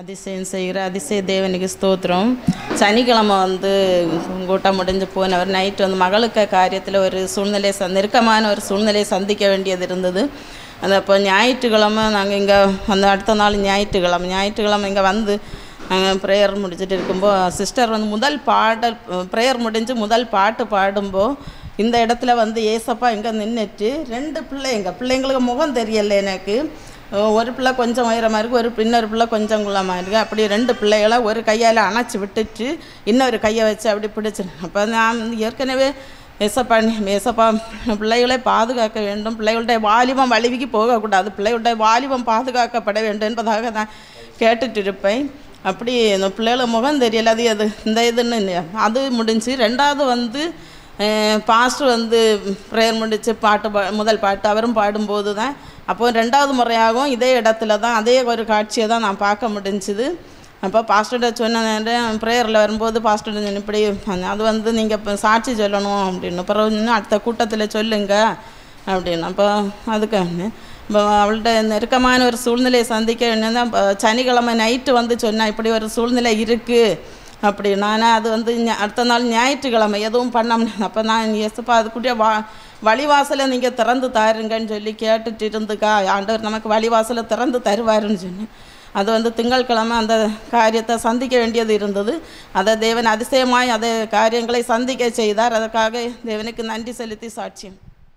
அதிசயம் செய்கிற அதிசய தேவனுக்கு ஸ்தோத்திரம். சனிக்கிழமை கூட்டம் முடிஞ்சு போனவர் நைட்டு மகளுக்கு காரியத்தில் ஒரு சூழ்நிலை நெருக்கமான ஒரு சூழ்நிலையை சந்திக்க வேண்டியது இருந்தது. அது அப்போ ஞாயிற்றுக்கிழமை நாங்கள் இங்கே அடுத்த நாள் ஞாயிற்றுக்கிழமை இங்கே நாங்கள் ப்ரேயர் முடிச்சுட்டு இருக்கும்போது சிஸ்டர் முதல் பாடல் ப்ரேயர் முடிஞ்சு முதல் பாட்டு பாடும்போது இந்த இடத்துல ஏசப்பா இங்கே நின்றுட்டு 2 பிள்ளைங்களுக்கு முகம் தெரியலை. எனக்கு ஒரு பிள்ளை கொஞ்சம் உயரமாக இருக்குது, இன்னொரு பிள்ளை கொஞ்சம் குள்ளமாக இருக்குது. அப்படி 2 பிள்ளைகளை ஒரு கையால் அணைச்சி விட்டுட்டு இன்னொரு கையை வச்சு அப்படி பிடிச்சிருக்கேன். அப்போ நான் ஏற்கனவே ஏசப்பா பிள்ளைகளை பாதுகாக்க வேண்டும், பிள்ளைகளுடைய வாலிபம் வலிவிக்கு போகக்கூடாது, பிள்ளைகளுடைய வாலிபம் பாதுகாக்கப்பட வேண்டும் என்பதாக நான் கேட்டுட்டு இருப்பேன். அப்படி இந்த பிள்ளைகளை முகம் தெரியல. அது இதுன்னு அது முடிஞ்சு 2வது பாஸ்டர் ப்ரேயர் முடிச்சு முதல் பாட்டு அவரும் பாடும்போது தான் அப்போது 2வது முறையாகவும் இதே இடத்துல தான் அதே ஒரு காட்சியை தான் நான் பார்க்க முடிஞ்சுது. அப்போ பாஸ்டர்கிட்ட சொன்ன ப்ரேயரில் வரும்போது பாஸ்டர்கிட்ட சொன்ன இப்படி அது நீங்கள் இப்போ சாட்சி சொல்லணும் அப்படின்னு, அப்புறம் இன்னும் அடுத்த கூட்டத்தில் சொல்லுங்க அப்படின்னு. அப்போ அதுக்கு இப்போ அவள்கிட்ட நெருக்கமான ஒரு சூழ்நிலையை சந்திக்க வேண்டியது. சனிக்கிழமை நைட்டு சொன்னால் இப்படி ஒரு சூழ்நிலை இருக்குது அப்படி. நான் அது அடுத்த நாள் ஞாயிற்றுக்கிழமை எதுவும் பண்ண முடியாது. அப்போ நான் ஏசப்பா அதுக்குரிய வழிவாசலை நீங்கள் திறந்து தாருங்கன்னு சொல்லி கேட்டுட்டு இருந்துக்கா, ஆண்டவர் நமக்கு வழிவாசலை திறந்து தருவாருன்னு சொன்னேன். அது திங்கட்கிழமை அந்த காரியத்தை சந்திக்க வேண்டியது இருந்தது. அதை தேவன் அதிசயமாய் அதை காரியங்களை சந்திக்க செய்தார். அதற்காக தேவனுக்கு நன்றி செலுத்தி சாட்சியம்.